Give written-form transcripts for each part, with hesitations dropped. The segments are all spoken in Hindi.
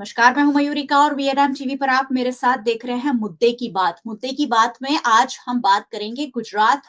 नमस्कार, मैं हूं मयूरिका और वीएनएम टीवी पर आप मेरे साथ देख रहे हैं मुद्दे की बात। मुद्दे की बात में आज हम बात करेंगे गुजरात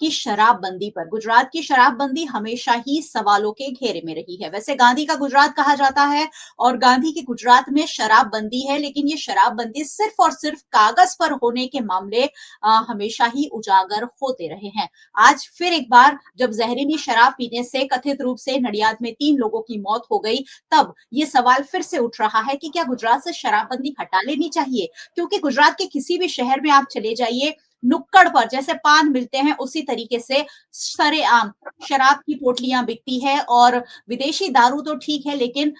की शराबबंदी पर। गुजरात की शराबबंदी हमेशा ही सवालों के घेरे में रही है। वैसे गांधी का गुजरात कहा जाता है और गांधी के गुजरात में शराबबंदी है, लेकिन ये शराबबंदी सिर्फ और सिर्फ कागज पर होने के मामले हमेशा ही उजागर होते रहे हैं। आज फिर एक बार जब जहरीली शराब पीने से कथित रूप से नडियाद में 3 लोगों की मौत हो गई, तब ये सवाल फिर से उठ रहा है कि क्या गुजरात से शराबबंदी हटा लेनी चाहिए? क्योंकि गुजरात के किसी भी शहर में आप चले जाइए, नुक्कड़ पर जैसे पान मिलते हैं, उसी तरीके से सरेआम शराब की पोटलियां बिकती है और विदेशी दारू तो ठीक है, लेकिन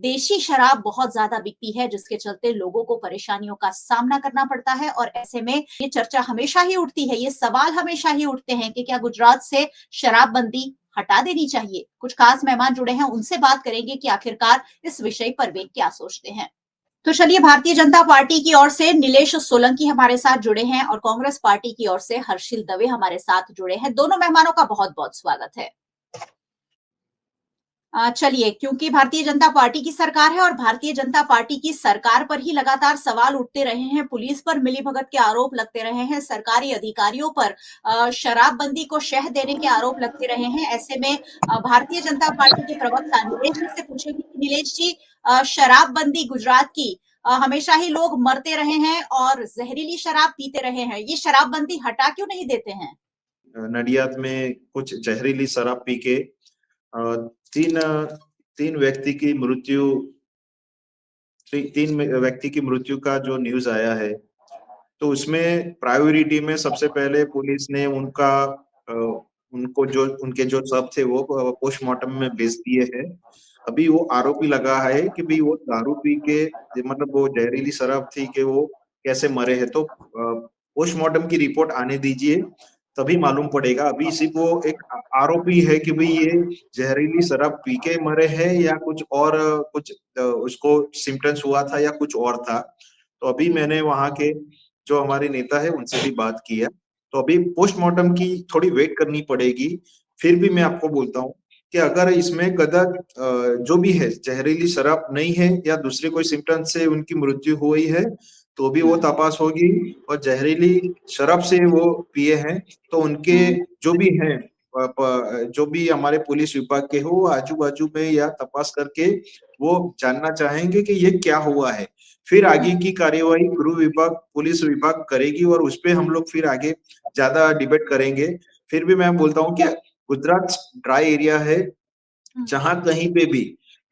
देशी शराब बहुत ज्यादा बिकती है, जिसके चलते लोगों को परेशानियों का सामना करना पड़ता है। और ऐसे में ये चर्चा हमेशा ही उठती है, ये सवाल हमेशा ही उठते हैं कि क्या गुजरात से शराबबंदी हटा देनी चाहिए। कुछ खास मेहमान जुड़े हैं, उनसे बात करेंगे कि आखिरकार इस विषय पर वे क्या सोचते हैं। तो चलिए, भारतीय जनता पार्टी की ओर से नीलेश सोलंकी हमारे साथ जुड़े हैं और कांग्रेस पार्टी की ओर से हर्षिल दवे हमारे साथ जुड़े हैं। दोनों मेहमानों का बहुत बहुत स्वागत है। चलिए, क्योंकि भारतीय जनता पार्टी की सरकार है और भारतीय जनता पार्टी की सरकार पर ही लगातार सवाल उठते रहे हैं, पुलिस पर मिलीभगत के आरोप लगते रहे हैं, सरकारी अधिकारियों पर शराबबंदी को शह देने के आरोप लगते रहे हैं। ऐसे में भारतीय जनता पार्टी के प्रवक्ता नीलेश जी से पूछेंगे कि नीलेश जी, शराबबंदी गुजरात की हमेशा ही लोग मरते रहे हैं और जहरीली शराब पीते रहे हैं, ये शराबबंदी हटा क्यों नहीं देते हैं? नडियाद में कुछ जहरीली शराब पी के तीन तीन व्यक्ति की मृत्यु तीन व्यक्ति की मृत्यु का जो न्यूज आया है, तो उसमें प्रायोरिटी में सबसे पहले पुलिस ने उनको जो उनके जो शव थे वो पोस्टमार्टम में भेज दिए हैं। अभी वो आरोपी लगा है कि भाई वो दारू पी के, मतलब वो जहरीली शराब थी कि वो कैसे मरे हैं, तो पोस्टमार्टम की रिपोर्ट आने दीजिए, तभी मालूम पड़ेगा। अभी सिर्फ वो एक आरोपी है कि भाई ये जहरीली शराब पी के मरे हैं या कुछ और, कुछ उसको सिम्टम्स हुआ था या कुछ और था। तो अभी मैंने वहां के जो हमारे नेता है उनसे भी बात किया, तो अभी पोस्टमार्टम की थोड़ी वेट करनी पड़ेगी। फिर भी मैं आपको बोलता हूँ कि अगर इसमें कदर जो भी है जहरीली शराब नहीं है या दूसरे कोई सिम्टम से उनकी मृत्यु हुई है, तो भी वो तपास होगी। और जहरीली शराब से वो पिए हैं तो उनके जो भी हैं, जो भी हमारे पुलिस विभाग के हो, आजू बाजू में या तपास करके वो जानना चाहेंगे कि ये क्या हुआ है। फिर आगे की कार्यवाही गृह विभाग, पुलिस विभाग करेगी और उस पे हम लोग फिर आगे ज्यादा डिबेट करेंगे। फिर भी मैं बोलता हूँ कि गुजरात ड्राई एरिया है, जहां कहीं पे भी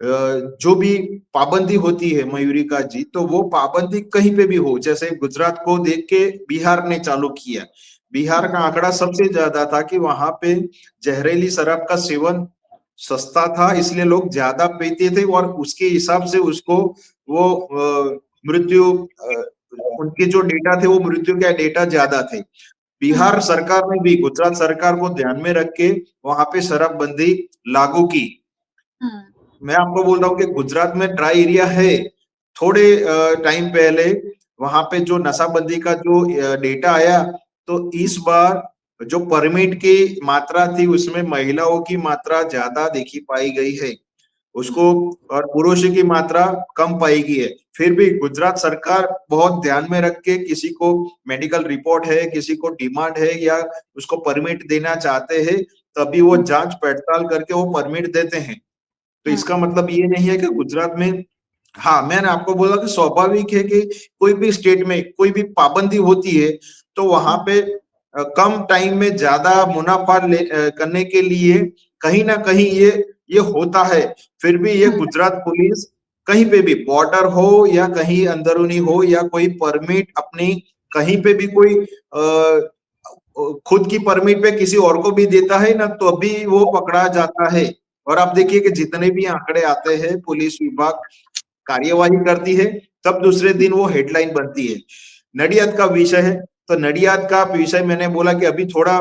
जो भी पाबंदी होती है मयूरिका जी, तो वो पाबंदी कहीं पे भी हो। जैसे गुजरात को देख के बिहार ने चालू किया, बिहार का आंकड़ा सबसे ज्यादा था कि वहां पे जहरीली शराब का सेवन सस्ता था, इसलिए लोग ज्यादा पीते थे और उसके हिसाब से उसको वो मृत्यु, उनके जो डेटा थे वो मृत्यु के डेटा ज्यादा थे। बिहार सरकार ने भी गुजरात सरकार को ध्यान में रख के वहां पे शराबबंदी लागू की। मैं आपको बोल रहा हूँ कि गुजरात में ड्राई एरिया है। थोड़े टाइम पहले वहां पे जो नशाबंदी का जो डेटा आया, तो इस बार जो परमिट की मात्रा थी उसमें महिलाओं की मात्रा ज्यादा देखी पाई गई है उसको, और पुरुषों की मात्रा कम पाई गई है। फिर भी गुजरात सरकार बहुत ध्यान में रख के, किसी को मेडिकल रिपोर्ट है, किसी को डिमांड है या उसको परमिट देना चाहते हैं, तभी वो जांच पड़ताल करके वो परमिट देते हैं। तो इसका मतलब ये नहीं है कि गुजरात में, हाँ मैंने आपको बोला कि स्वाभाविक है कि कोई भी स्टेट में कोई भी पाबंदी होती है तो वहां पे कम टाइम में ज्यादा मुनाफा करने के लिए कहीं ना कहीं ये होता है। फिर भी ये गुजरात पुलिस कहीं पे भी, बॉर्डर हो या कहीं अंदरूनी हो या कोई परमिट अपनी कहीं पे भी कोई खुद की परमिट पे किसी और को भी देता है ना, तो अभी वो पकड़ा जाता है। और आप देखिए कि जितने भी आंकड़े आते हैं पुलिस विभाग कार्यवाही करती है, तब दूसरे दिन वो हेडलाइन बनती है। नडियाद का विषय है, तो नडियाद का विषय मैंने बोला कि अभी थोड़ा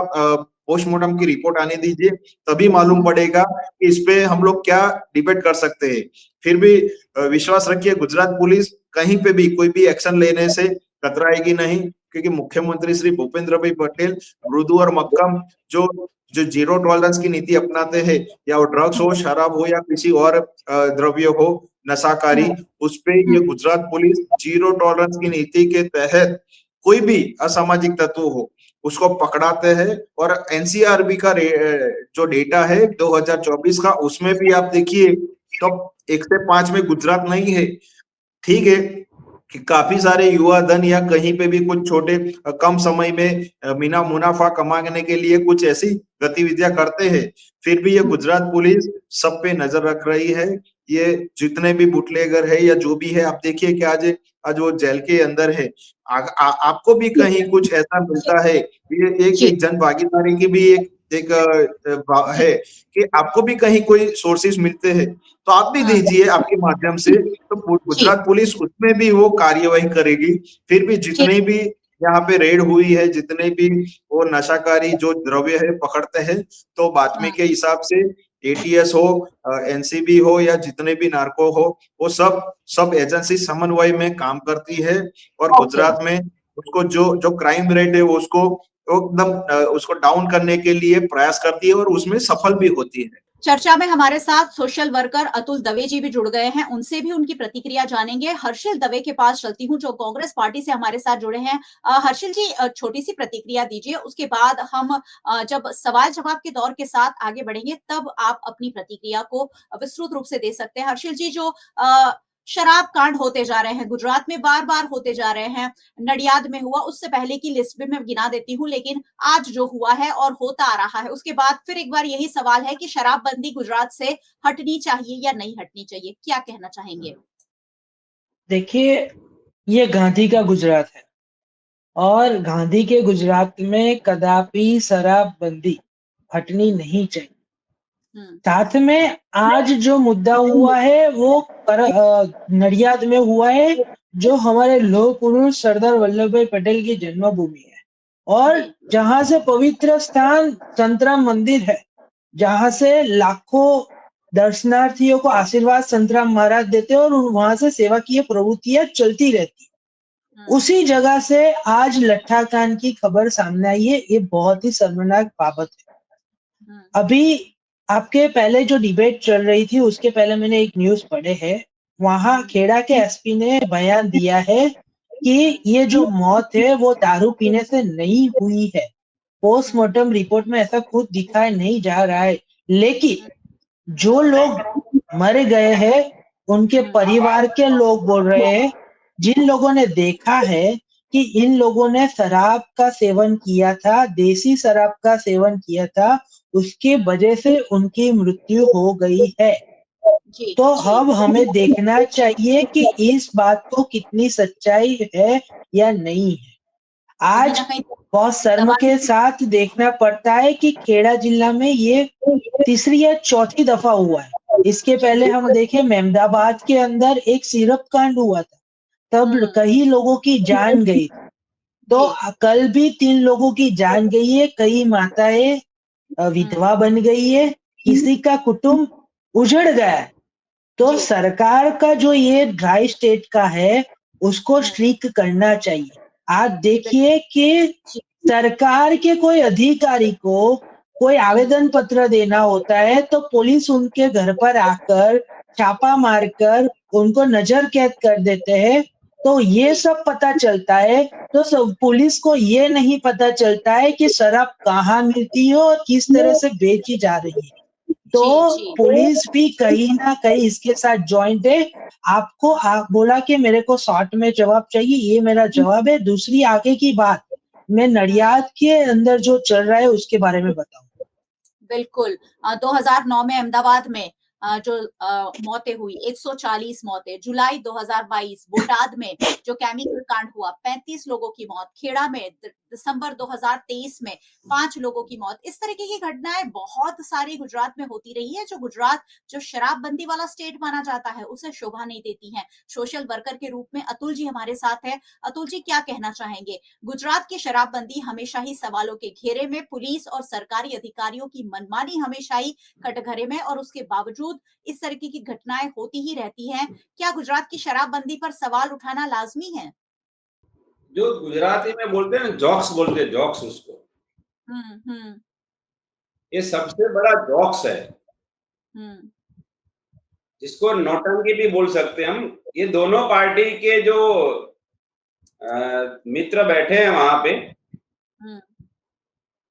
पोस्टमार्टम की रिपोर्ट आने दीजिए, तभी मालूम पड़ेगा कि इस पे हम लोग क्या डिबेट कर सकते हैं। फिर भी विश्वास रखिए, गुजरात पुलिस कहीं पे भी कोई भी एक्शन लेने से कतराएगी नहीं, क्योंकि मुख्यमंत्री श्री भूपेंद्र भाई पटेल मृदु और मक्कम जो जो जीरो टॉलरेंस की नीति अपनाते हैं, या वो ड्रग्स हो, शराब हो या किसी और द्रव्य हो, नशाकारी, उस पे ये गुजरात पुलिस जीरो टॉलरेंस की नीति के तहत कोई भी असामाजिक तत्व हो उसको पकड़ाते हैं। और एनसीआरबी का जो डेटा है 2024 का, उसमें भी आप देखिए तो 1 से 5 में गुजरात नहीं है। ठीक है कि काफी सारे युवा धन या कहीं पे भी कुछ छोटे कम समय में बिना मुनाफा कमाने के लिए कुछ ऐसी गतिविधियां करते हैं, फिर भी ये गुजरात पुलिस सब पे नजर रख रही है। ये जितने भी बुटलेगर है या जो भी है, आप देखिए कि आज आज वो जेल के अंदर है। आपको भी कहीं कुछ ऐसा मिलता है, ये एक जन भागीदारी की भी एक है कि आपको भी कहीं कोई सोर्सेज मिलते हैं तो आप भी दीजिए आपके माध्यम से, तो गुजरात पुलिस उसमें भी वो कार्यवाही करेगी। फिर भी जितने भी यहाँ पे रेड हुई है, जितने भी वो नशाकारी जो द्रव्य है पकड़ते हैं, तो बातमी के हिसाब से एटीएस हो, एनसीबी हो या जितने भी नार्को हो, वो सब एजेंसी समन्वय में काम करती है। और गुजरात में उसको जो क्राइम रेट है उसको एकदम उसको डाउन करने के लिए प्रयास करती है और उसमें सफल भी होती है। चर्चा में हमारे साथ सोशल वर्कर अतुल दवे जी भी जुड़ गए हैं, उनसे भी उनकी प्रतिक्रिया जानेंगे। हर्षिल दवे के पास चलती हूँ जो कांग्रेस पार्टी से हमारे साथ जुड़े हैं। हर्षिल जी, छोटी सी प्रतिक्रिया दीजिए, उसके बाद हम जब सवाल जवाब के दौर के साथ आगे बढ़ेंगे तब आप अपनी प्रतिक्रिया को विस्तृत रूप से दे सकते हैं। हर्षिल जी, जो शराब कांड होते जा रहे हैं गुजरात में, बार बार होते जा रहे हैं, नडियाद में हुआ, उससे पहले की लिस्ट भी मैं गिना देती हूँ, लेकिन आज जो हुआ है और होता आ रहा है, उसके बाद फिर एक बार यही सवाल है कि शराबबंदी गुजरात से हटनी चाहिए या नहीं हटनी चाहिए, क्या कहना चाहेंगे? देखिए, ये गांधी का गुजरात है और गांधी के गुजरात में कदापि शराबबंदी हटनी नहीं चाहिए। साथ में आज जो मुद्दा हुआ है वो नडियाद में हुआ है, जो हमारे लौह पुरुष सरदार वल्लभ भाई पटेल की जन्मभूमि है और जहां से पवित्र स्थान संतराम मंदिर है, जहां से लाखों दर्शनार्थियों को आशीर्वाद संतराम महाराज देते हैं और वहां से सेवा की प्रवृत्तियां चलती रहती। उसी जगह से आज लट्ठा कांड की खबर सामने आई है। ये बहुत ही शर्मनाक बाबत है। अभी आपके पहले जो डिबेट चल रही थी उसके पहले मैंने एक न्यूज पढ़े है, वहां खेड़ा के एसपी ने बयान दिया है कि ये जो मौत है वो दारू पीने से नहीं हुई है। पोस्टमार्टम रिपोर्ट में ऐसा खुद दिखाया नहीं जा रहा है, लेकिन जो लोग मर गए हैं उनके परिवार के लोग बोल रहे हैं, जिन लोगों ने देखा है कि इन लोगों ने शराब का सेवन किया था, देसी शराब का सेवन किया था, उसकी वजह से उनकी मृत्यु हो गई है। तो अब हमें देखना चाहिए कि इस बात को कितनी सच्चाई है या नहीं है। आज बहुत शर्म के साथ देखना पड़ता है कि खेड़ा जिला में ये तीसरी या चौथी दफा हुआ है। इसके पहले हम देखें मेहमदाबाद के अंदर एक सिरप कांड हुआ था, तब कई लोगों की जान गई। तो कल भी 3 लोगों की जान गई है, कई माताएं विधवा बन गई है, किसी का कुटुंब उजड़ गया है। तो सरकार का जो ये ड्राई स्टेट का है उसको स्ट्रिक करना चाहिए। आप देखिए कि सरकार के कोई अधिकारी को कोई आवेदन पत्र देना होता है तो पुलिस उनके घर पर आकर छापा मारकर उनको नजर कैद कर देते हैं। तो ये सब पता चलता है, तो पुलिस को ये नहीं पता चलता है कि शराब कहाँ मिलती है और किस तरह से बेची जा रही है। तो पुलिस भी कहीं ना कहीं इसके साथ जॉइंट है। आपको आप बोला कि मेरे को शॉर्ट में जवाब चाहिए, ये मेरा जवाब है। दूसरी आगे की बात मैं नडियाद के अंदर जो चल रहा है उसके बारे में बताऊं। बिल्कुल, 2009 में अहमदाबाद में जो मौतें हुई, 140 मौतें, जुलाई 2022 बोटाद में जो केमिकल कांड हुआ, 35 लोगों की मौत, खेड़ा में दिसंबर 2023 में 5 लोगों की मौत। इस तरीके की घटनाएं बहुत सारी गुजरात में होती रही है, जो गुजरात जो शराबबंदी वाला स्टेट माना जाता है उसे शोभा नहीं देती हैं। सोशल वर्कर के रूप में अतुल जी हमारे साथ है। अतुल जी, क्या कहना चाहेंगे? गुजरात की शराबबंदी हमेशा ही सवालों के घेरे में, पुलिस और सरकारी अधिकारियों की मनमानी हमेशा ही कटघरे में, और उसके बावजूद इस तरीके की घटनाएं होती ही रहती हैं। क्या गुजरात की शराबबंदी पर सवाल उठाना लाजमी है? जो गुजराती में बोलते हैं जॉक्स, बोलते हैं जॉक्स उसको, ये सबसे बड़ा जॉक्स है। जिसको नौटंकी भी बोल सकते हैं हम, ये दोनों पार्टी के जो मित्र बैठे हैं वहां पे,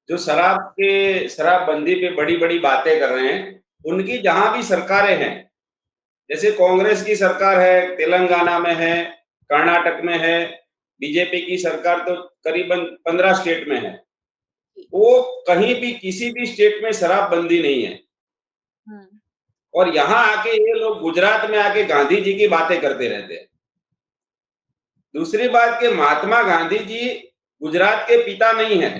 जो शराबबंदी पे बड़ी-बड़ी बातें कर रहे हैं, उनकी जहां भी सरकारें हैं, जैसे कांग्रेस की सरकार है, तेलंगाना में है, कर्नाटक में है, बीजेपी की सरकार तो करीबन 15 स्टेट में है। वो कहीं भी किसी भी स्टेट में शराबबंदी नहीं है। और यहाँ आके ये लोग गुजरात में आके गांधी जी की बातें करते रहते हैं। दूसरी बात कि महात्मा गांधी जी गुजरात के पिता नहीं है,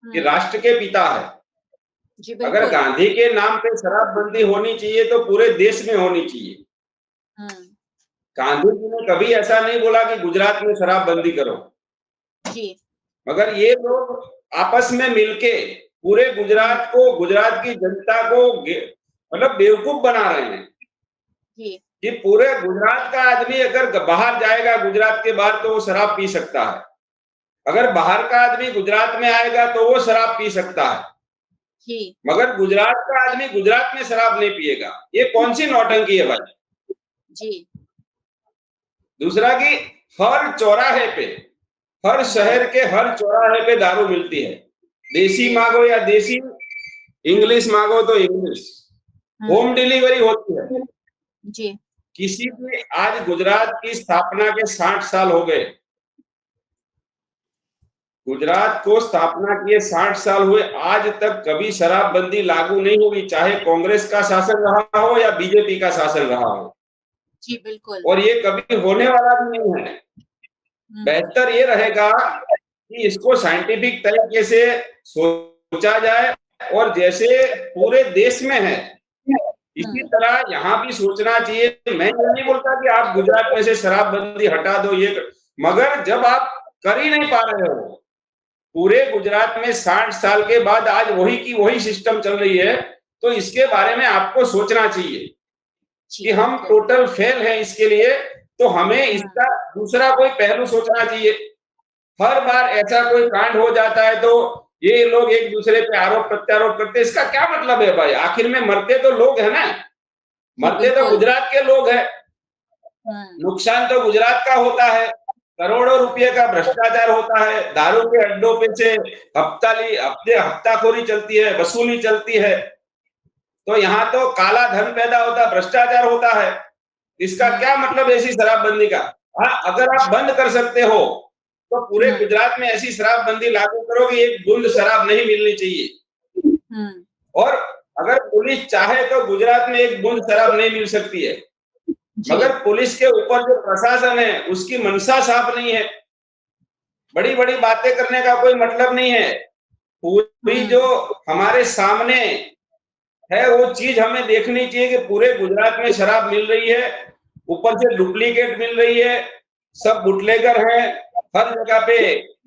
कि राष्ट्र के पिता है। जी अगर गांधी के नाम पे शराबबंदी होनी चाहिए तो पूरे देश में होनी चाहिए। गांधी जी ने कभी ऐसा नहीं बोला कि गुजरात में शराबबंदी करो। जी। मगर ये लोग आपस में मिलके पूरे गुजरात को, गुजरात की जनता को मतलब बेवकूफ बना रहे हैं जी। कि पूरे गुजरात का आदमी अगर बाहर जाएगा गुजरात के बाहर तो वो शराब पी सकता है, अगर बाहर का आदमी गुजरात में आएगा तो वो शराब पी सकता है, मगर गुजरात का आदमी गुजरात में शराब नहीं पिएगा। ये कौन सी नौटंकी है भाई जी। दूसरा कि हर चौराहे पे, हर शहर के हर चौराहे पे दारू मिलती है। देसी मांगो या देसी, इंग्लिश मांगो तो इंग्लिश, होम डिलीवरी होती है जी। किसी भी। आज गुजरात की स्थापना के 60 साल हो गए, गुजरात को स्थापना किए 60 साल हुए, आज तक कभी शराबबंदी लागू नहीं हुई, चाहे कांग्रेस का शासन रहा हो या बीजेपी का शासन रहा हो। जी बिल्कुल। और ये कभी होने वाला भी नहीं है। बेहतर ये रहेगा कि इसको साइंटिफिक तरीके से सोचा जाए और जैसे पूरे देश में है इसी तरह यहाँ भी सोचना चाहिए। मैं ये नहीं बोलता कि आप गुजरात में से शराबबंदी हटा दो, मगर जब आप कर ही नहीं पा रहे हो, पूरे गुजरात में 60 साल के बाद आज वही की वही सिस्टम चल रही है, तो इसके बारे में आपको सोचना चाहिए कि हम टोटल फेल हैं इसके लिए, तो हमें इसका दूसरा कोई पहलू सोचना चाहिए। हर बार ऐसा कोई कांड हो जाता है तो ये लोग एक दूसरे पे आरोप प्रत्यारोप करते हैं, इसका क्या मतलब है भाई? आखिर में मरते तो लोग है ना, मरते तो गुजरात के लोग हैं, नुकसान तो गुजरात का होता है, करोड़ों रुपए का भ्रष्टाचार होता है, दारू के अड्डों पे से हफ्ताखोरी चलती है, वसूली चलती है, तो यहाँ तो काला धन पैदा होता है, भ्रष्टाचार होता है। इसका क्या मतलब ऐसी शराबबंदी का? हाँ, अगर आप बंद कर सकते हो तो पूरे गुजरात में ऐसी शराबबंदी लागू करो कि एक बूंद शराब नहीं मिलनी चाहिए। और अगर पुलिस चाहे तो गुजरात में एक बूंद शराब नहीं मिल सकती है, मगर पुलिस के ऊपर जो प्रशासन है उसकी मंशा साफ नहीं है। बड़ी-बड़ी बातें करने का कोई मतलब नहीं है। पूरी जो हमारे सामने है वो चीज हमें देखनी चाहिए कि पूरे गुजरात में शराब मिल रही है, ऊपर से डुप्लीकेट मिल रही है, सब बुटलेगर हैं, हर जगह पे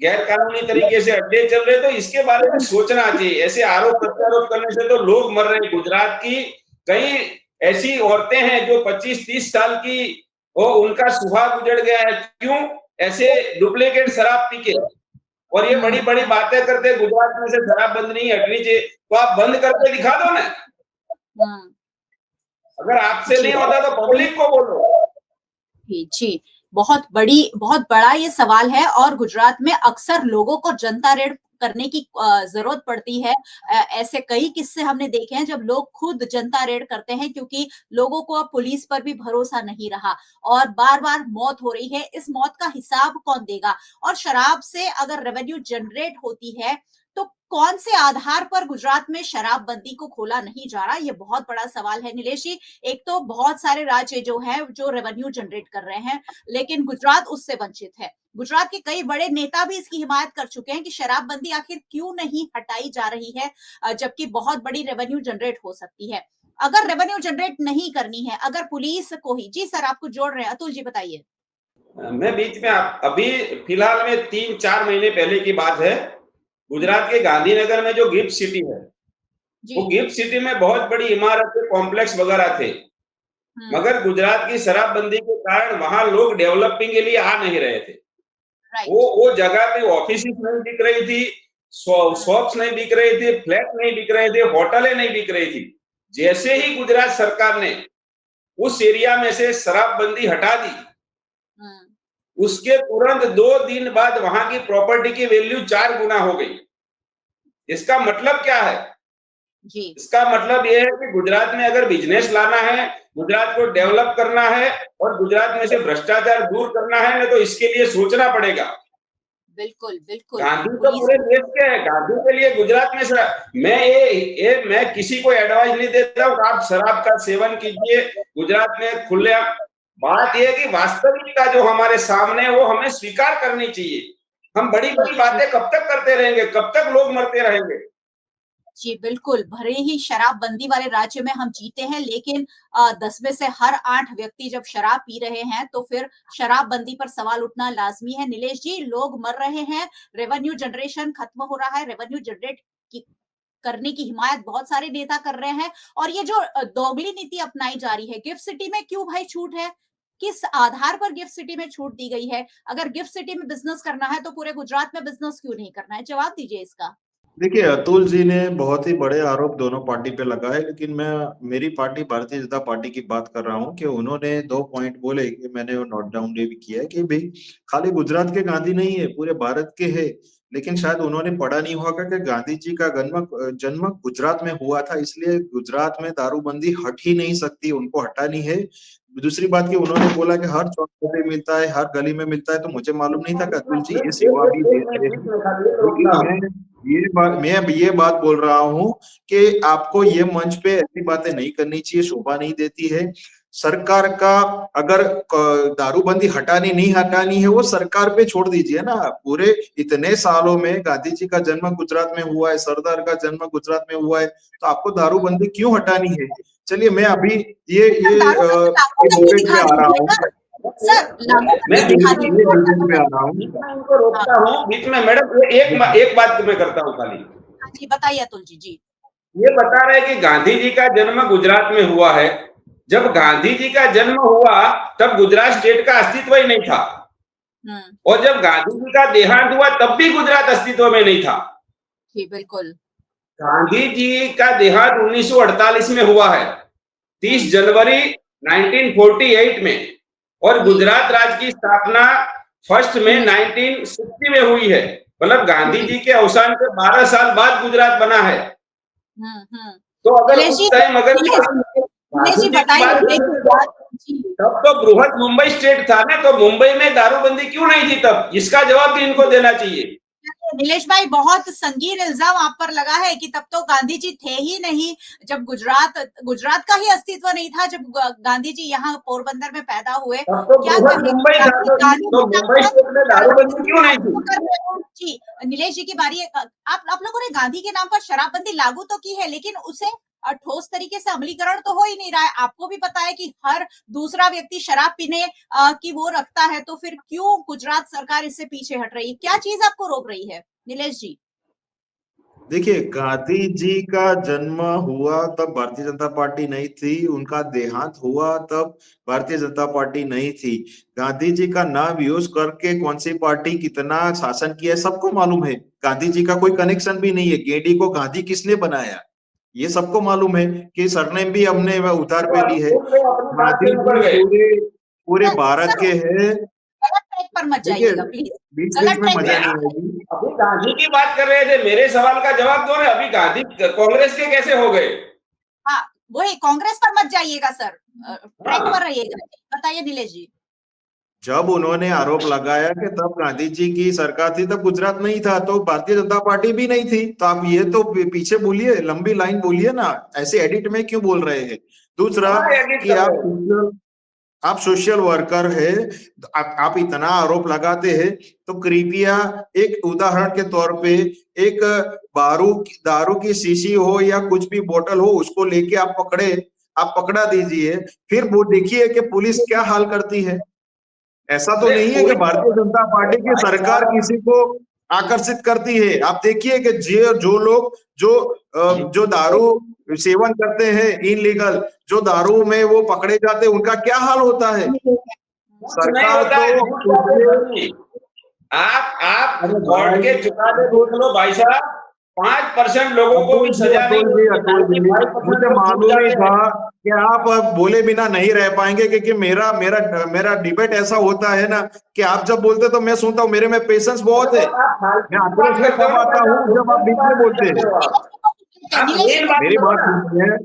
गैर कानूनी तरीके से अड्डे चल रहे, तो इसके बारे में सोचना चाहिए। ऐसे आरोप प्रत्यारोप करने से तो लोग मर रहे हैं। गुजरात की कई ऐसी औरतें हैं जो 25-30 साल की वो उनका सुहाग उजड़ गया है, क्यों? ऐसे डुप्लीकेट शराब पी के। और ये बड़ी-बड़ी बातें करते गुजरात में से शराब बंद नहीं हटनी चाहिए, तो आप बंद करके दिखा दो ना। अगर आपसे नहीं होता तो पब्लिक को बोलो। जी, बहुत बड़ा ये सवाल है और गुजरात में अक्सर लोगों को जनता रेड करने की जरूरत पड़ती है। ऐसे कई किस्से हमने देखे हैं जब लोग खुद जनता रेड करते हैं क्योंकि लोगों को अब पुलिस पर भी भरोसा नहीं रहा और बार-बार मौत हो रही है। इस मौत का हिसाब कौन देगा? और शराब से अगर रेवेन्यू जनरेट होती है तो कौन से आधार पर गुजरात में शराबबंदी को खोला नहीं जा रहा? ये बहुत बड़ा सवाल है नीलेश जी। एक तो बहुत सारे राज्य जो हैं जो रेवेन्यू जनरेट कर रहे हैं, लेकिन गुजरात उससे वंचित है। गुजरात के कई बड़े नेता भी इसकी हिमायत कर चुके हैं कि शराबबंदी आखिर क्यों नहीं हटाई जा रही है, जबकि बहुत बड़ी रेवेन्यू जनरेट हो सकती है। अगर रेवेन्यू जनरेट नहीं करनी है, अगर पुलिस को ही जी सर आपको जोड़ रहे हैं, अतुल जी बताइए। मैं बीच में अभी फिलहाल में 3-4 महीने पहले की बात है, गुजरात के गांधीनगर में जो गिफ्ट सिटी है, वो गिफ्ट सिटी में बहुत बड़ी इमारतें, कॉम्प्लेक्स वगैरह थे, मगर गुजरात की शराबबंदी के कारण वहां लोग डेवलपिंग के लिए आ नहीं रहे थे। वो जगह पे ऑफिस नहीं बिक रही थी, शॉप्स नहीं बिक रही थी, फ्लैट नहीं बिक रहे थे, होटलें नहीं बिक रही थी। जैसे ही गुजरात सरकार ने उस एरिया में से शराबबंदी हटा दी, हम्म, उसके तुरंत 2 दिन बाद वहां की प्रॉपर्टी की वैल्यू 4 गुना हो गई। इसका मतलब क्या है? जी इसका मतलब यह है कि गुजरात में अगर बिजनेस लाना है, गुजरात को डेवलप करना है और गुजरात में से भ्रष्टाचार दूर करना है ना, तो इसके लिए सोचना पड़ेगा। बिल्कुल बिल्कुल गांधी तो पुलिस पूरे देश के है, गांधी के लिए गुजरात में मैं किसी को एडवाइस नहीं देता हूँ आप शराब का सेवन कीजिए गुजरात में खुले। बात यह है कि वास्तविकता जो हमारे सामने है वो हमें स्वीकार करनी चाहिए। हम बड़ी बड़ी बातें कब तक करते रहेंगे, कब तक लोग मरते रहेंगे? जी बिल्कुल, भले ही शराबबंदी वाले राज्य में हम जीते हैं, लेकिन 10 में से हर 8 व्यक्ति जब शराब पी रहे हैं, तो फिर शराबबंदी पर सवाल उठना लाज़मी है। नीलेश जी, लोग मर रहे हैं, रेवेन्यू जनरेशन खत्म हो रहा है, रेवेन्यू जनरेट की करने की हिमायत बहुत सारे नेता कर रहे हैं और ये जो दोगली नीति अपनाई जा रही है, गिफ्ट सिटी में क्यों भाई छूट है? किस आधार पर गिफ्ट सिटी में छूट दी गई है? अगर गिफ्ट सिटी में बिज़नेस करना है, तो पूरे गुजरात में बिज़नेस क्यों नहीं करना है? जवाब दीजिए इसका। देखिए, अतुल जी ने बहुत ही बड़े आरोप दोनों पार्टी पे लगाए, लेकिन मैं मेरी पार्टी भारतीय जनता पार्टी की बात कर रहा हूँ कि उन्होंने 2 पॉइंट बोले कि मैंने वो नोट डाउन भी किया है कि भाई खाली गुजरात के गांधी नहीं है, पूरे भारत के है। लेकिन शायद उन्होंने पढ़ा नहीं होगा कि गांधी जी का जन्म गुजरात में हुआ था, इसलिए गुजरात में दारूबंदी हट ही नहीं सकती, उनको हटानी है। दूसरी बात कि उन्होंने बोला कि हर चौक पे मिलता है, हर गली में मिलता है, तो मुझे मालूम नहीं था कि अतुल जी ये सेवा भी देते हैं। लेकिन मैं ये बात बोल रहा हूँ कि आपको ये मंच पे ऐसी बातें नहीं करनी चाहिए, शोभा नहीं देती है। सरकार का अगर दारूबंदी हटानी नहीं हटानी है वो सरकार पे छोड़ दीजिए ना। पूरे इतने सालों में गांधी जी का जन्म गुजरात में हुआ है, सरदार का जन्म गुजरात में हुआ है, तो आपको दारूबंदी क्यों हटानी है? चलिए मैं अभी ये दारूबंदी लागू करके डिबेट दिखा में आ रहा दीजिए हूँ, ना। सर, लागू मैं करके दिखा ये दीजिए। डिबेट में आ रहा हूँ। बीच में उनको रोकता हूँ, बीच में मैडम एक बात मैं करता हूँ खाली। हाँ जी, बताइए अतुल जी। जी। ये बता रहे कि गांधी जी का जन्म गुजरात में हुआ है। जब गांधी जी का जन्म हुआ तब गुजरात स्टेट का अस्तित्व ही नहीं था, और जब गांधी जी का देहांत हुआ तब भी गुजरात अस्तित्व में नहीं था। जी बिल्कुल। गांधी जी का देहांत 1948 में हुआ है, 30 जनवरी 1948 में, और गुजरात राज्य की स्थापना 1 मई 1960 में हुई है। मतलब गांधी जी के अवसान के 12 साल बाद गुजरात बना है। तो अगर नीलेश उस टाइम अगर नीलेश जी गांधी जी की बताइए बात मुझे करते कि तो जी तब तो बृहद मुंबई स्टेट था ना, तो मुंबई में दारूबंदी क्यों नहीं थी तब? इसका जवाब भी इनको देना चाहिए। नीलेश भाई, बहुत संगीन इल्जाम आप पर लगा है कि तब तो गांधी जी थे ही नहीं, जब गुजरात का ही अस्तित्व नहीं था जब गांधी जी यहाँ पोरबंदर में पैदा हुए। तब तो क्या बृहद कहें मुंबई था, गांधी तो जी का मुंबई स्टेट में दारूबंदी क्यों नहीं थी? जी नीलेश जी की बारी है। आप लोगों ने गांधी के नाम पर शराबबंदी लागू तो की है, लेकिन उसे ठोस तरीके से अमलीकरण तो हो ही नहीं रहा है। आपको भी पता है कि हर दूसरा व्यक्ति शराब पीने की वो रखता है, तो फिर क्यों गुजरात सरकार इससे पीछे हट रही है? क्या चीज आपको रोक रही है नीलेश जी? देखिए, गांधी जी का जन्म हुआ तब भारतीय जनता पार्टी नहीं थी, उनका देहांत हुआ तब भारतीय जनता पार्टी नहीं थी। गांधी जी का नाम यूज करके कौन सी पार्टी कितना शासन किया है सबको मालूम है। गांधी जी का कोई कनेक्शन भी नहीं है। गेडी को गांधी किसने बनाया ये सबको मालूम है कि सरनेम भी हमने उधार पे ली है। अपनी बात गांधी से मुकर जी गए। पूरे पूरे भारत सर, के हैं। गलत ट्रैक पर मत देखिए, जाइएगा प्लीज। बीच बीच गलत में ट्रैक मजा पर नहीं मत जाइए। आएगी। अभी गांधी की बात कर रहे थे, मेरे सवाल का जवाब दो ना। अभी गांधी कांग्रेस के कैसे हो गए? हाँ, वही कांग्रेस पर मत जाइएगा सर, ट्रैक पर रहिएगा। बताइए नीलेश जी। जब उन्होंने आरोप लगाया कि तब गांधी जी की सरकार थी तब गुजरात नहीं था, तो भारतीय जनता पार्टी भी नहीं थी, तो आप ये तो पीछे बोलिए, लंबी लाइन बोलिए ना, ऐसे एडिट में क्यों बोल रहे हैं? दूसरा एडिट कि कर रहे हैं। आप सोशल वर्कर है, आप इतना आरोप लगाते हैं, तो कृपया एक उदाहरण के तौर पे एक दारू की शीशी हो या कुछ भी बोतल हो, उसको लेके आप पकड़ा दीजिए, फिर वो देखिए कि पुलिस क्या हाल करती है। ऐसा तो नहीं है कि भारतीय जनता पार्टी की सरकार किसी को आकर्षित करती है। आप देखिए कि जो लोग जो दारू सेवन करते हैं इनलीगल, जो दारू में वो पकड़े जाते हैं, उनका क्या हाल होता है? कुछ नहीं सरकार होता तो है, झूठ बातें नहीं। आप कोर्ट के चुकादे देख लो भाई साहब, 5% लोगों को भी सजा नहीं अतुल जी, मुझे मालूम ही था कि आप बोले बिना नहीं रह पाएंगे, क्योंकि मेरा मेरा मेरा डिबेट ऐसा होता है ना कि आप जब बोलते तो मैं सुनता हूँ, मेरे में पेशेंस बहुत है। मैं आक्रोश में तब आता हूँ जब आप बीच में बोलते हैं। मेरी बात सुनिए,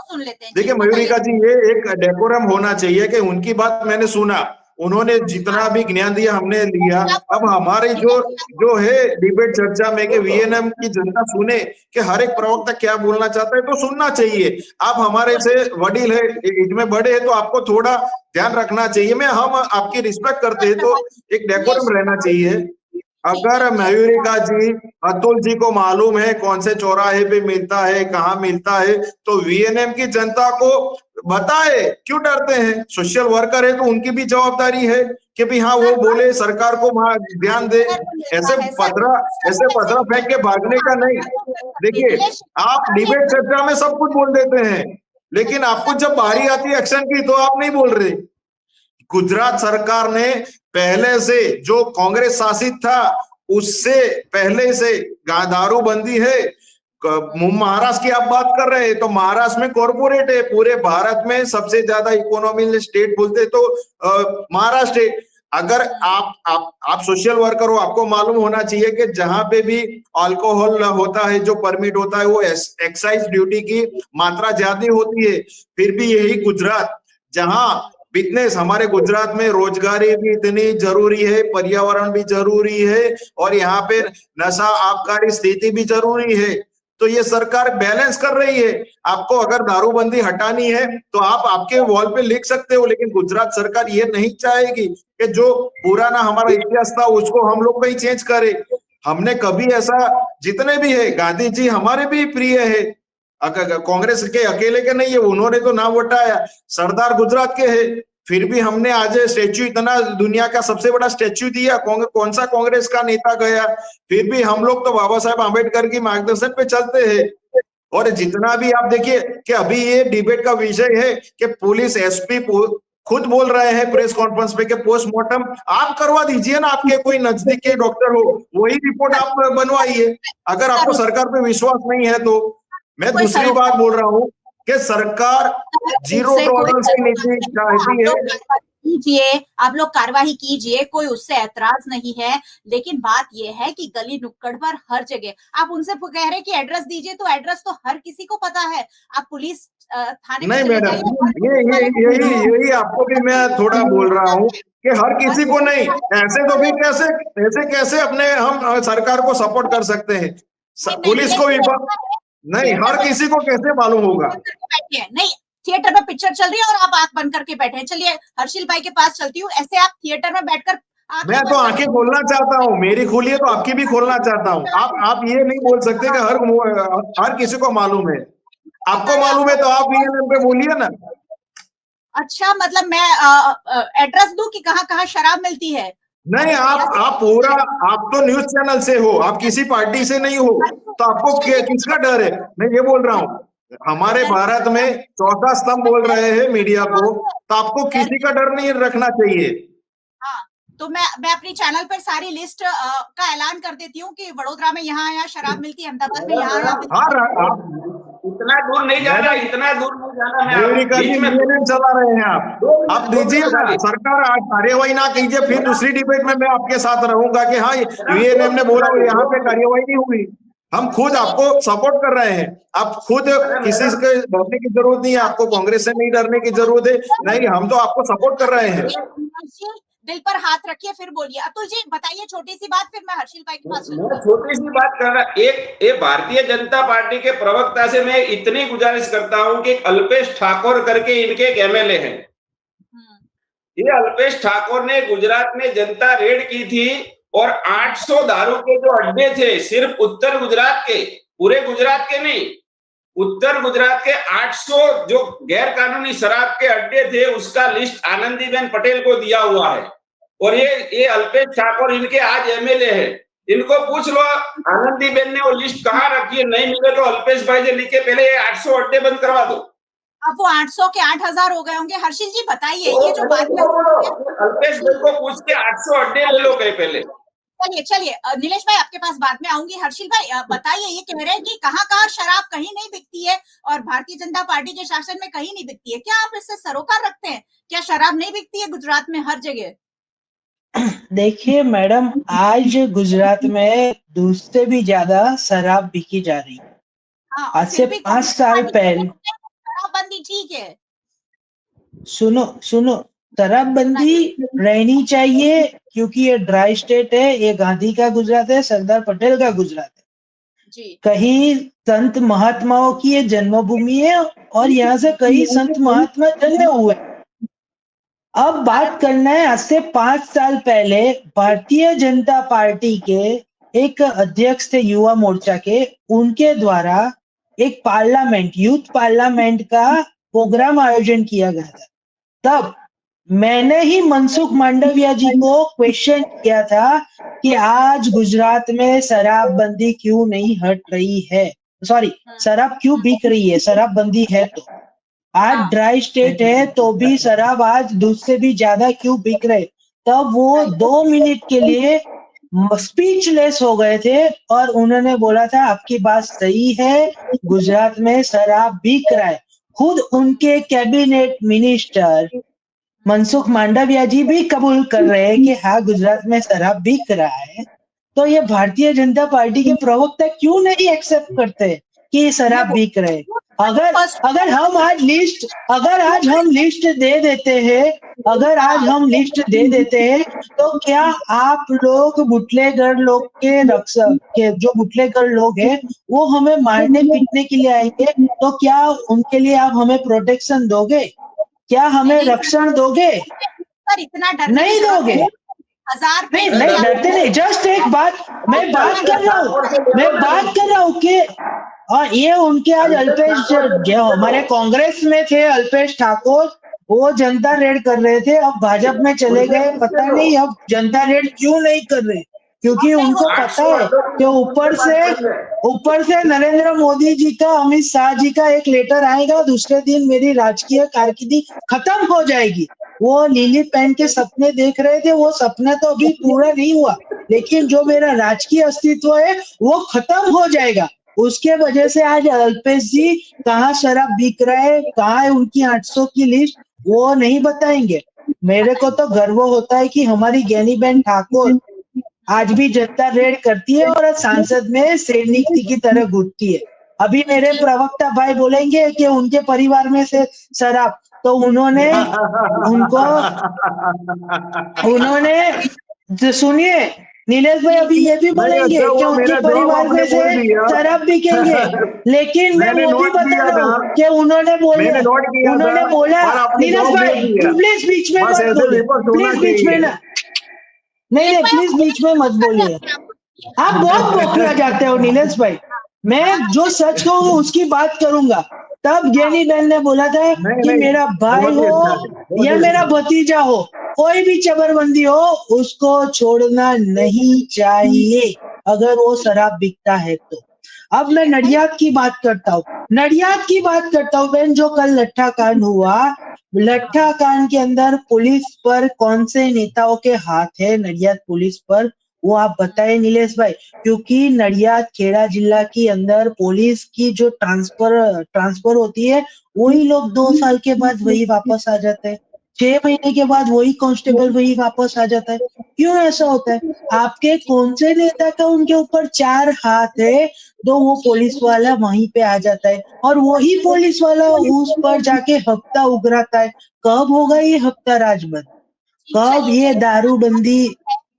सुन लेते हैं। देखिए मयूरिका जी, ये एक डेकोरम होना चाहिए कि उनकी बात मैंने सुना, उन्होंने जितना भी ज्ञान दिया हमने लिया। अब हमारे जो है डिबेट चर्चा में कि वीएनएम की जनता सुने कि हर एक प्रवक्ता क्या बोलना चाहता है, तो सुनना चाहिए। आप हमारे से वडील है, एज में बड़े हैं, तो आपको थोड़ा ध्यान रखना चाहिए। हम आपकी रिस्पेक्ट करते हैं, तो एक डेकोरम रहना चाहिए। अगर मयूरिका जी, अतुल जी को मालूम है कौन से चौराहे पे मिलता है, कहाँ मिलता है, तो वीएनएम की जनता को बताए, क्यों डरते हैं? सोशल वर्कर है तो उनकी भी जवाबदारी है कि भाई हाँ वो बोले, सरकार को ध्यान दे। ऐसे पथरा फेंक के भागने का नहीं। देखिए, आप डिबेट चर्चा में सब कुछ बोल देते हैं, लेकिन आपको जब बारी आती है एक्शन की, तो आप नहीं बोल रहे। गुजरात सरकार ने पहले से, जो कांग्रेस शासित था उससे पहले से दारूबंदी है। महाराष्ट्र की आप बात कर रहे हैं, तो महाराष्ट्र में कॉर्पोरेट है, पूरे भारत में सबसे ज्यादा इकोनॉमी स्टेट बोलते तो महाराष्ट्र है। अगर आप सोशल वर्कर हो, आपको मालूम होना चाहिए कि जहां पे भी अल्कोहल होता है, जो परमिट होता है, वो एक्साइज ड्यूटी की मात्रा ज्यादा होती है। फिर भी यही गुजरात, जहां बिजनेस, हमारे गुजरात में रोजगारी भी इतनी जरूरी है, पर्यावरण भी जरूरी है, और यहाँ पे नशा आबकारी स्थिति भी जरूरी है, तो ये सरकार बैलेंस कर रही है। आपको अगर दारूबंदी हटानी है तो आप आपके वॉल पे लिख सकते हो, लेकिन गुजरात सरकार ये नहीं चाहेगी कि जो पुराना हमारा इतिहास था उसको हम लोग कहीं चेंज करें। हमने कभी ऐसा, जितने भी है, गांधी जी हमारे भी प्रिय है, कांग्रेस के अकेले के नहीं है, उन्होंने तो नाम उठाया, सरदार गुजरात के है। फिर भी हमने आज स्टेच्यू, इतना दुनिया का सबसे बड़ा स्टेच्यू दिया, कौन सा कांग्रेस का नेता गया? फिर भी हम लोग तो बाबा साहेब आम्बेडकर की मार्गदर्शन पे चलते हैं। और जितना भी आप देखिए कि अभी ये डिबेट का विषय है कि पुलिस एसपी खुद बोल रहे हैं प्रेस कॉन्फ्रेंस पे कि पोस्टमार्टम आप करवा दीजिए ना, आपके कोई नजदीक के डॉक्टर हो, वही रिपोर्ट आप बनवाइए, अगर आपको सरकार पे विश्वास नहीं है तो। मैं दूसरी बात बोल रहा हूँ कि सरकार जीरो टॉलरेंस की नीति चाहती है। कीजिए, आप लोग कार्यवाही कीजिए, कोई उससे ऐतराज नहीं है, लेकिन बात यह है कि गली नुक्कड़ पर हर जगह आप उनसे कह रहे कि एड्रेस दीजिए, तो एड्रेस तो हर किसी को पता है। आप पुलिस थाने में नहीं मैडम, यही आपको भी मैं थोड़ा बोल रहा हूँ कि हर किसी को नहीं। ऐसे तो भी कैसे अपने हम सरकार को सपोर्ट कर सकते हैं? पुलिस को भी नहीं, हर किसी को कैसे मालूम होगा? नहीं, थिएटर में पिक्चर चल रही है और आप आंख बंद करके बैठे हैं। चलिए हर्षिल भाई के पास चलती हूँ। ऐसे आप थिएटर में बैठकर, मैं तो आंखें खोलना चाहता हूँ, मेरी खुली है तो आपकी भी खोलना चाहता हूँ। आप ये नहीं बोल सकते कि हर किसी को मालूम है। आपको मालूम है तो आप वीएनएम पे बोलिए ना। अच्छा, मतलब मैं एड्रेस दूं कि कहाँ शराब मिलती है? नहीं, आप पूरा, आप तो न्यूज चैनल से हो, आप किसी पार्टी से नहीं हो, तो आपको किसका डर है? मैं ये बोल रहा हूँ, हमारे भारत में चौथा स्तंभ बोल रहे हैं मीडिया को, तो आपको किसी का डर नहीं रखना चाहिए। हाँ, तो मैं अपनी चैनल पर सारी लिस्ट का ऐलान कर देती हूँ कि वडोदरा में यहाँ शराब मिलती है, अहमदाबाद में यहाँ इतना दूर नहीं जाना, इतना दूर नहीं जाना। मैं चला रहे हैं आप दीजिए ना, सरकार आज कार्यवाही ना कीजिए, फिर दूसरी डिबेट में मैं आपके साथ रहूंगा कि हाँ वीएनएम ने बोला यहाँ पे कार्यवाही नहीं हुई। हम खुद आपको सपोर्ट कर रहे हैं, आप खुद किसी से डरने की जरूरत नहीं है, आपको कांग्रेस से नहीं डरने की जरूरत है, नहीं, हम तो आपको सपोर्ट कर रहे हैं। दिल पर हाथ रखिए, फिर बोलिए। अतुल जी बताइए छोटी सी बात, फिर मैं हर्षिल भाई के पास चलूंगा। छोटी सी बात कर रहा, एक भारतीय जनता पार्टी के प्रवक्ता से मैं इतनी गुजारिश करता हूं कि अल्पेश ठाकोर करके इनके एक एमएलए हैं। ये अल्पेश ठाकोर ने गुजरात में जनता रेड की थी और 800 दारू के जो अड्डे थे, सिर्फ उत्तर गुजरात के, पूरे गुजरात के नहीं, उत्तर गुजरात के 800 जो गैर कानूनी शराब के अड्डे थे, उसका लिस्ट आनंदीबेन पटेल को दिया हुआ है। और ये अल्पेश ठाकोर इनके आज एमएलए है। इनको पूछ लो आनंदीबेन ने वो लिस्ट कहाँ रखी है, नहीं मिले तो अल्पेश भाई से लिखे पहले ये 800 अड्डे बंद करवा दो। अब वो 800 के 8000 हो गए होंगे। हर्षिल जी बताइए, ये जो बात अल्पेश भाई को पूछ के 800 अड्डे ले लो कहीं पहले। चलिए नीलेश भाई आपके पास बाद में आऊंगी। हर्षिल भाई बताइए, ये कह रहे हैं कि कहाँ शराब कहीं नहीं बिकती है और भारतीय जनता पार्टी के शासन में कहीं नहीं बिकती है, क्या आप इससे सरोकार रखते हैं? क्या शराब नहीं बिकती है गुजरात में हर जगह? देखिए मैडम, आज गुजरात में दूध से भी ज्यादा शराब बिकी जा रही है। हाँ, और आज फिर से भी 5 साल पहले शराबबंदी ठीक है। सुनो शराबबंदी रहनी चाहिए क्योंकि ये ड्राई स्टेट है, ये गांधी का गुजरात है, सरदार पटेल का गुजरात है। जी। कहीं संत महात्माओं की ये जन्मभूमि है और यहाँ से कई संत महात्मा जन्मे हुए। अब बात करना है, आज से 5 साल पहले भारतीय जनता पार्टी के एक अध्यक्ष थे युवा मोर्चा के, उनके द्वारा एक पार्लियामेंट, यूथ पार्लियामेंट का प्रोग्राम आयोजन किया गया था। तब मैंने ही मनसुख मांडविया जी को क्वेश्चन किया था कि आज गुजरात में शराबबंदी क्यों नहीं हट रही है, सॉरी शराब क्यों बिक रही है, शराबबंदी है तो आज ड्राई स्टेट है तो भी शराब आज दूध से भी ज्यादा क्यों बिक रहे। तब वो 2 मिनट के लिए स्पीचलेस हो गए थे और उन्होंने बोला था आपकी बात सही है, गुजरात में शराब बिक रहा है। खुद उनके कैबिनेट मिनिस्टर मनसुख मांडविया जी भी कबूल कर रहे हैं कि हाँ गुजरात में शराब बिक रहा है। तो ये भारतीय जनता पार्टी के प्रवक्ता क्यों नहीं एक्सेप्ट करते कि शराब बिक रहे? अगर अगर हम आज लिस्ट दे देते हैं, अगर आज हम लिस्ट दे देते हैं तो क्या आप लोग बुटलेगर लोग के रक्षक के जो बुटलेगर लोग हैं वो हमें मारने पीटने के लिए आएंगे, तो क्या उनके लिए आप हमें प्रोटेक्शन दोगे? क्या हमें रक्षण दोगे? पर इतना डरने की नहीं जरूरत दोगे। नहीं। 1000 नहीं पेज नहीं डरते नहीं, जस्ट एक बात मैं बात कर रहा हूँ कि और ये उनके आज अल्पेश जो हमारे कांग्रेस में थे अल्पेश ठाकुर, वो जनता रेड कर रहे थे, अब भाजपा में चले गए, पता नहीं अब जनता रेड क्यों नहीं कर रहे, क्योंकि उनको पता है कि ऊपर से नरेंद्र मोदी जी का, अमित शाह जी का एक लेटर आएगा, दूसरे दिन मेरी राजकीय कारकिर्दी खत्म हो जाएगी। वो नीली पैंट के सपने देख रहे थे, वो सपना तो अभी पूरा नहीं हुआ, लेकिन जो मेरा राजकीय अस्तित्व है वो खत्म हो जाएगा। उसके वजह से आज अल्पेश जी कहाँ शराब बिक रहा है, कहाँ है उनकी 800 की लिस्ट, वो नहीं बताएंगे। मेरे को तो गर्व होता है कि हमारी ज्ञानीबेन ठाकुर आज भी जनता रेड करती है और सांसद में सैनिक की तरह घुटती है। अभी मेरे प्रवक्ता भाई बोलेंगे कि उनके परिवार में से शराब, तो उन्होंने सुनिए नीलेश भाई, अभी ये भी बोलेंगे कि उनके परिवार में से शराब बिकेंगे, लेकिन मैं वो भी बता रहा हूँ कि उन्होंने बोला नीलेश भाई प्लीज बीच में मत बोलिए, प्लीज बीच में ना, नहीं प्लीज बीच में मत बोलिए, आप बहुत बौखला जाते हो नीलेश भाई। मैं जो सच कहूँ उसकी बात करूंगा। तब ज्ञानी बहन ने बोला था कि मेरा भाई हो या मेरा भतीजा हो, कोई भी चबरबंदी हो उसको छोड़ना नहीं चाहिए अगर वो शराब बिकता है तो। अब मैं नडियाद की बात करता हूँ, बहन, जो कल लट्ठा कांड हुआ, लट्ठा कांड के अंदर पुलिस पर कौन से नेताओं के हाथ है, नडियाद पुलिस पर, वो आप बताएं नीलेश भाई, क्योंकि नडियाद खेड़ा जिला के अंदर पुलिस की जो ट्रांसफर होती है, वही लोग 2 साल के बाद वही वापस आ जाते हैं, 6 महीने के बाद वही कांस्टेबल वही वापस आ जाता है। क्यों ऐसा होता है? आपके कौन से नेता का उनके ऊपर 4 हाथ है, तो वो पुलिस वाला वहीं पे आ जाता है और वही पुलिस वाला उस पर जाके हफ्ता उगराता है। कब होगा ये हफ्ता राज बंद? कब ये दारूबंदी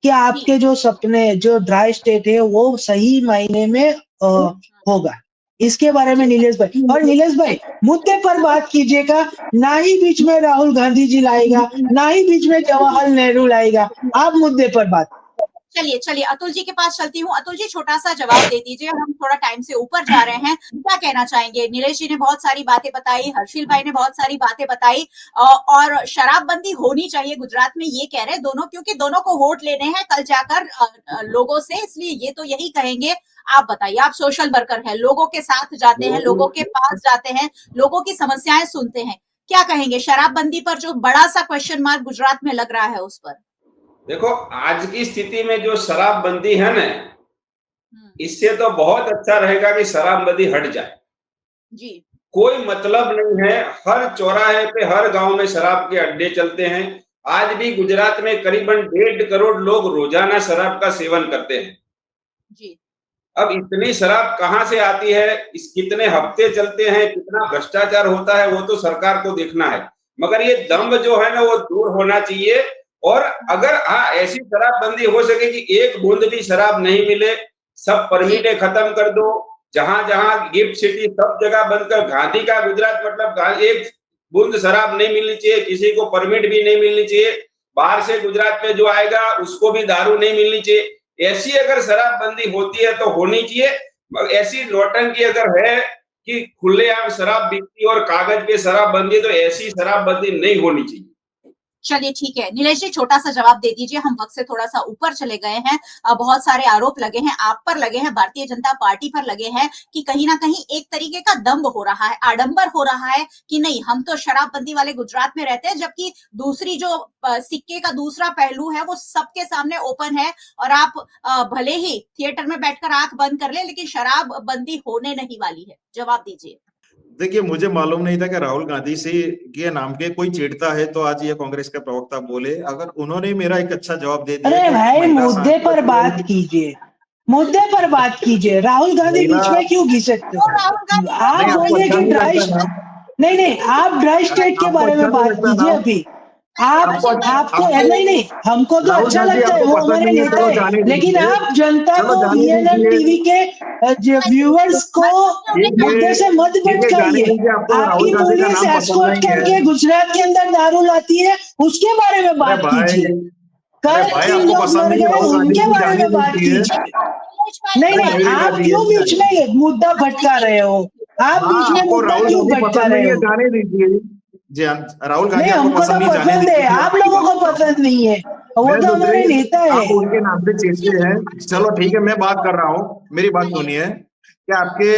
के आपके जो सपने, जो ड्राई स्टेट है वो सही मायने में होगा? इसके बारे में नीलेश भाई, और नीलेश भाई मुद्दे पर बात कीजिएगा, ना ही बीच में राहुल गांधी जी लाएगा, ना ही बीच में जवाहरलाल नेहरू लाएगा, आप मुद्दे पर बात। चलिए अतुल जी के पास चलती हूँ। अतुल जी छोटा सा जवाब दे दीजिए, हम थोड़ा टाइम से ऊपर जा रहे हैं, क्या कहना चाहेंगे? नीलेश जी ने बहुत सारी बातें बताई, हर्षिल भाई ने बहुत सारी बातें बताई, और शराबबंदी होनी चाहिए गुजरात में ये कह रहे हैं दोनों, क्योंकि दोनों को वोट लेने हैं कल जाकर लोगों से, इसलिए ये तो यही कहेंगे। आप बताइए, आप सोशल वर्कर हैं, लोगों के साथ जाते हैं, लोगों के पास जाते हैं, लोगों की समस्याएं सुनते हैं, क्या कहेंगे शराबबंदी पर जो बड़ा सा क्वेश्चन मार्क गुजरात में लग रहा है उस पर? देखो आज की स्थिति में जो शराबबंदी है ना, इससे तो बहुत अच्छा रहेगा कि शराबबंदी हट जाए। जी कोई मतलब नहीं है, हर चौराहे पे हर गांव में शराब के अड्डे चलते हैं। आज भी गुजरात में करीबन 1.5 करोड़ लोग रोजाना शराब का सेवन करते हैं। जी अब इतनी शराब कहाँ से आती है, इस कितने हफ्ते चलते हैं, कितना भ्रष्टाचार होता है, वो तो सरकार को देखना है। मगर ये दम्भ जो है ना वो दूर होना चाहिए। और अगर हाँ ऐसी शराबबंदी हो सके कि एक बूंद भी शराब नहीं मिले, सब परमिटें खत्म कर दो, जहां जहां गिफ्ट सिटी सब जगह बंद कर, गांधी का गुजरात मतलब एक बूंद शराब नहीं मिलनी चाहिए, किसी को परमिट भी नहीं मिलनी चाहिए, बाहर से गुजरात में जो आएगा उसको भी दारू नहीं मिलनी चाहिए। ऐसी अगर शराबबंदी होती है तो होनी चाहिए। मगर ऐसी नौटंकी अगर है कि खुलेआम शराब बिकती और कागज पे शराबबंदी, तो ऐसी शराबबंदी नहीं होनी चाहिए। चलिए ठीक है नीलेश जी, छोटा सा जवाब दे दीजिए, हम वक्त से थोड़ा सा ऊपर चले गए हैं। बहुत सारे आरोप लगे हैं, आप पर लगे हैं, भारतीय जनता पार्टी पर लगे हैं कि कहीं ना कहीं एक तरीके का दंभ हो रहा है, आडंबर हो रहा है कि नहीं हम तो शराबबंदी वाले गुजरात में रहते हैं, जबकि दूसरी जो सिक्के का दूसरा पहलू है वो सबके सामने ओपन है। और आप भले ही थिएटर में बैठकर आंख बंद कर ले, लेकिन शराबबंदी होने नहीं वाली है। जवाब दीजिए। देखिए, मुझे मालूम नहीं था कि राहुल गांधी से के नाम के कोई चिढ़ता है, तो आज ये कांग्रेस के प्रवक्ता बोले। अगर उन्होंने मेरा एक अच्छा जवाब दे दिया अरे कि भाई महिला मुद्दे पर सांसद बात कीजिए, मुद्दे पर बात कीजिए। राहुल गांधी महिला बीच में क्यों घिसकते तो हो? राहुल गांधी आप नहीं, आपको बोलिए अच्छा कि नहीं ड्राई, लगता ना? नहीं नहीं, आप ड्राई स्टेट के आपको बारे अच्छा में नहीं बात लगता कीजिए ना? अभी। आप आपको आपको आपको नहीं नहीं, हमको तो राहुल अच्छा गांधी लगता है, आपको वो पसंद हमारे नहीं है, नेता चलो है, जाने लेकिन दीजिए, आप जनता चलो को, जाने वीएनएम दीजिए। टीवी के व्यूअर्स को मुद्दे से मत ठीक है, जाने भटकाइए। दीजिए। आपको राहुल आपकी गांधी का पुलिस नाम पसंद एस्कॉर्ट नहीं है? करके गुजरात के अंदर दारू लाती है, उसके बारे में अरे बात भाई, कीजिए। अरे कल भाई, 3 आपको लोग पसंद मर नहीं है गए, राहुल गांधी उनके जी, बारे जाने में बात दीजिए। कीजिए। नहीं अरे नहीं, मयूरिका आप जी, क्यों बीच में मुद्दा भटका रहे हो? आप हाँ, बीच में आपको मुद्दा राहुल क्यों गांधी भटका पसंद रहे नहीं है, हो? जाने दीजिए। जी हाँ, राहुल गांधी नहीं, आपको हमको तो पसंद नहीं, जाने पसंद है, दीजिए। मैं आप आपकी लोगों बात को कर रहा हूँ। पसंद नहीं है, वो मैं तो दूसरे, हमारे नेता है। आप उनके नाम से चिढ़ते हैं। चलो ठीक है, मैं बात कर रहा हूँ, मेरी बात सुनिए। कि आपके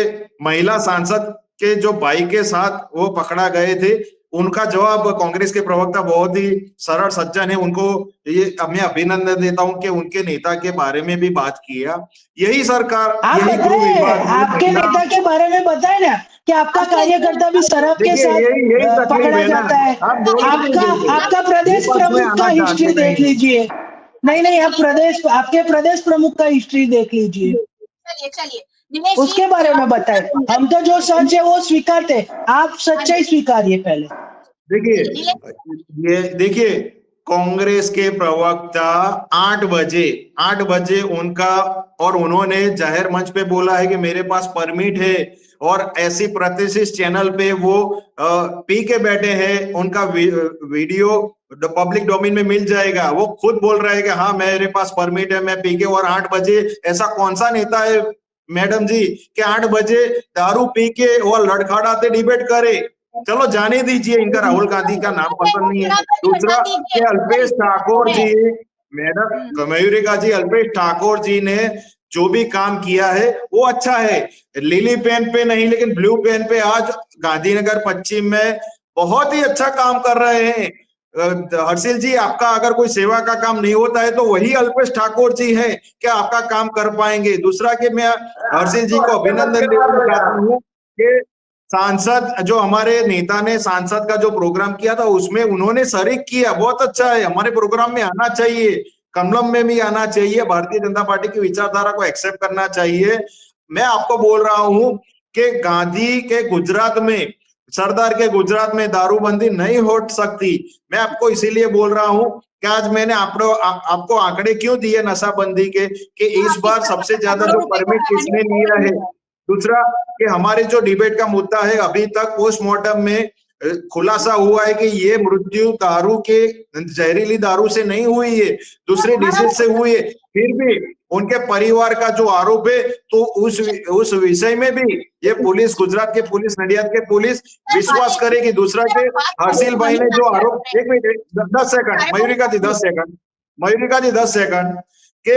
महिला सांसद के जो भाई के साथ वो पकड़ा गए थे, उनका जवाब कांग्रेस के प्रवक्ता बहुत ही सरल सज्जन है, उनको ये मैं अभिनंदन देता हूं कि उनके नेता के बारे में भी बात किया। यही सरकार, आप यही गृह बताए, विभाग में आपके महिला, नेता के बारे में बताए ना कि आपका कार्यकर्ता भी शराब के देखिए साथ यही यही तकलीफ पकड़ा है ना, जाता है। आप बोल ही नहीं आपका देते, आपका प्रदेश विपक्ष में प्रमुख का आना हिस्ट्री चाहते देख नहीं। लीजिए। नहीं नहीं, आप आपके प्रदेश प्रमुख का हिस्ट्री देख लीजिए, चलिए चलिए निमेश जी, उसके बारे में बताए। हम तो जो सच है वो स्वीकारते, आप सच्चाई स्वीकारिए पहले। देखिए, ये देखिए, कांग्रेस के प्रवक्ता 8 बजे उनका, और उन्होंने जाहिर मंच पे बोला है कि मेरे पास परमिट है, और ऐसी प्रतिष्ठित चैनल पे वो पी के बैठे हैं, उनका वीडियो पब्लिक डोमेन में मिल जाएगा। वो खुद बोल रहे हैं कि हाँ मेरे पास परमिट है, मैं पी के, और 8 बजे, ऐसा कौन सा नेता है मैडम जी कि 8 बजे दारू पी के और लड़खड़ाते डिबेट करे? चलो जाने दीजिए, इनका राहुल गांधी का नाम पसंद नहीं है। दूसरा कि अल्पेश ठाकुर जी, मैडम मयूरिका जी, अल्पेश ठाकुर जी ने जो भी काम किया है वो अच्छा है। लिली पेन पे नहीं, लेकिन ब्लू पेन पे आज गांधीनगर पश्चिम में बहुत ही अच्छा काम कर रहे हैं। हर्षिल जी, आपका अगर कोई सेवा का काम नहीं होता है तो वही अल्पेश ठाकुर जी है, क्या आपका काम कर पाएंगे? दूसरा कि मैं हर्षिल जी को अभिनंदन देना चाहता हूँ कि सांसद, जो हमारे नेता ने सांसद का जो प्रोग्राम किया था उसमें उन्होंने शरीक किया, बहुत अच्छा है। हमारे प्रोग्राम में आना चाहिए, कमलम में भी आना चाहिए, भारतीय जनता पार्टी की विचारधारा को एक्सेप्ट करना चाहिए। मैं आपको बोल रहा हूं कि गांधी के गुजरात में, सरदार के गुजरात में दारूबंदी नहीं हो सकती। मैं आपको इसीलिए बोल रहा हूं कि आज मैंने आपको आंकड़े क्यों दिए नशाबंदी के, कि इस बार सबसे ज्यादा जो परमिट किसने लिया है। दूसरा कि हमारे जो डिबेट का मुद्दा है, अभी तक पोस्टमार्टम में खुलासा हुआ है कि ये मृत्यु दारू के, जहरीली दारू से नहीं हुई है, दूसरे डिसीज से हुई है। फिर भी उनके परिवार का जो आरोप है, तो उस विषय में भी ये पुलिस, गुजरात के पुलिस, नडियाद के पुलिस विश्वास करेगी। दूसरा के हर्षिल भाई ने जो आरोप, 1 मिनट 10 सेकंड, मयूरिका जी 10 सेकंड, मयूरिका जी 10 सेकंड, कि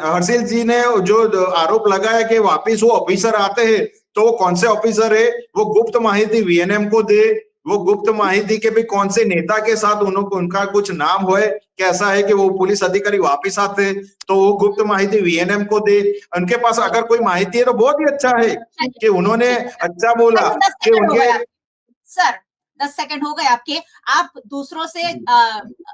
हर्षिल जी ने जो आरोप लगाया कि वापिस वो ऑफिसर आते हैं, तो वो कौन से ऑफिसर है, वो गुप्त माहिती वीएनएम को दे, वो गुप्त माहिती के भी कौन से नेता के साथ उनका कुछ नाम होए, कैसा है कि वो पुलिस अधिकारी वापिस आते तो वो गुप्त माहिती वीएनएम को दे। उनके पास अगर कोई माहिती है तो बहुत ही अच्छा है कि उन्होंने अच्छा बोला कि उनके सर 10 सेकंड हो गए आपके। आप दूसरों से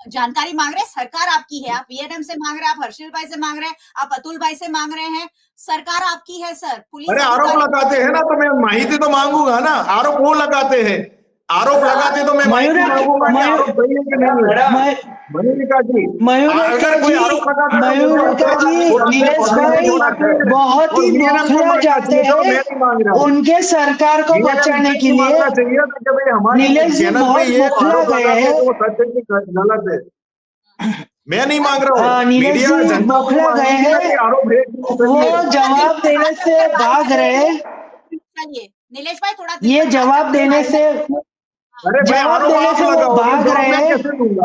जानकारी मांग रहे हैं, सरकार आपकी है, आप वीएनएम से मांग रहे हैं, आप हर्षिल भाई से मांग रहे हैं, आप अतुल भाई से मांग रहे हैं, सरकार आपकी है सर। पुलिस अरे आरोप लगाते हैं ना तो मैं माहिती तो मांगूंगा ना। आरोप वो लगाते हैं, आरोप लगाते तो मैं माहिती मांगूंगा कि आरोप सही है कि नहीं। मयूरिका जी, अगर कोई आरोप लगाता है मयूरिका जी, नीलेश भाई बहुत ही बौखला जाते हैं उनके सरकार को बचाने के लिए। नीलेश जी बहुत बौखला गए हैं, गलत है। मैं नहीं मांग रहा हूँ, नीलेश जी बौखला गए हैं, वो जवाब देने से भाग रहे हैं। चलिए नीलेश भाई थोड़ा ये जवाब देने से वो भाग रहे हैं।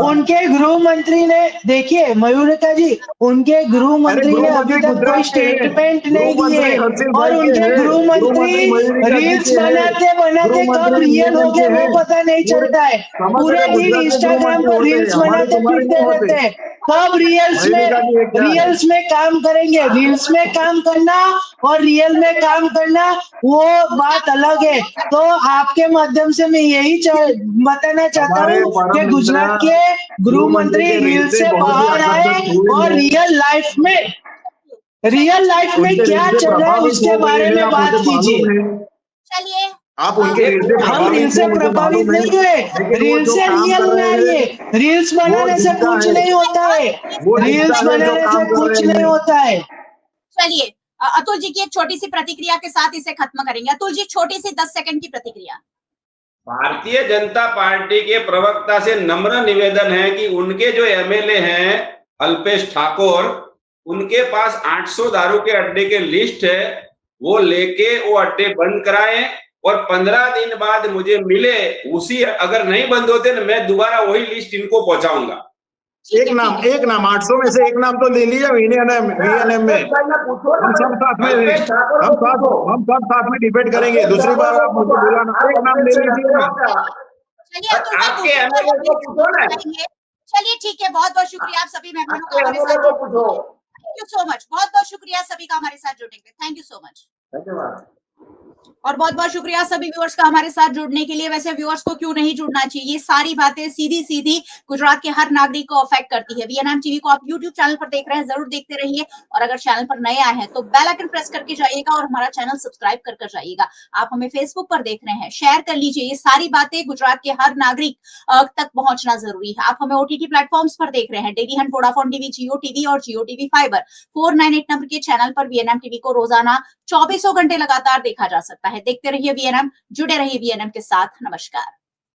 उनके गृह मंत्री ने, देखिए मयूरिका जी, उनके गृह मंत्री ने अभी तक कोई स्टेटमेंट नहीं दिए और उनके गृह मंत्री रील्स बनाते बनाते कब रियल हो गए वो पता नहीं चलता है। पूरे दिन इंस्टाग्राम पर रील्स बनाते फिरते रहते हैं। कब रियल्स में काम करेंगे? रील्स में काम करना और रियल में काम करना वो बात अलग है। तो आपके माध्यम से मैं यही बताना चाहता हूँ कि गुजरात के गृह मंत्री रील से बाहर आए और रियल लाइफ में क्या चल रहा है उसके बारे में बात कीजिए। चलिए आप उनके हम रील से प्रभावित नहीं हुए, रील से रियल में आइए। रील्स बनाने से कुछ नहीं होता है, रील्स बनाने से कुछ नहीं होता है। चलिए अतुल जी की एक छोटी सी प्रतिक्रिया के साथ इसे खत्म करेंगे। अतुल जी छोटी सी 10 सेकंड की प्रतिक्रिया। भारतीय जनता पार्टी के प्रवक्ता से नम्र निवेदन है कि उनके जो एमएलए हैं अल्पेश ठाकुर, उनके पास 800 दारू के अड्डे के लिस्ट है, वो लेके वो अड्डे बंद कराएं और 15 दिन बाद मुझे मिले। उसी अगर नहीं बंद होते तो मैं दोबारा वही लिस्ट इनको पहुंचाऊंगा। एक नाम 800 में से एक नाम तो ले लिया वीएनएम में। हम सब साथ में डिबेट करेंगे। दूसरी बार आप मुझे बुलाना, एक नाम ले लीजिए। चलिए ठीक है, बहुत बहुत शुक्रिया आप सभी मेहमानों का हमारे साथ। थैंक यू सो मच, बहुत बहुत शुक्रिया सभी का हमारे साथ जुड़ने के लिए। थैंक यू सो मच, धन्यवाद। और बहुत बहुत शुक्रिया सभी व्यूअर्स का हमारे साथ जुड़ने के लिए। वैसे व्यूअर्स को क्यों नहीं जुड़ना चाहिए, ये सारी बातें सीधी सीधी गुजरात के हर नागरिक को अफेक्ट करती है। वीएनएम टीवी को आप यूट्यूब चैनल पर देख रहे हैं, जरूर देखते रहिए, और अगर चैनल पर नए आए हैं तो बेल आइकन प्रेस करके जाइएगा और हमारा चैनल सब्सक्राइब कर जाइएगा। आप हमें फेसबुक पर देख रहे हैं, शेयर कर लीजिए। ये सारी बातें गुजरात के हर नागरिक तक पहुंचना जरूरी है। आप हमें ओटीटी प्लेटफॉर्म्स पर देख रहे हैं, डेली हंट, वोडाफोन टीवी, जियो टीवी और जियो टीवी फाइबर 498 नंबर के चैनल पर वीएनएम टीवी को रोजाना 24 घंटे लगातार देखा जा सकता है। देखते रहिए वीएनएम, जुड़े रहिए वीएनएम के साथ। नमस्कार।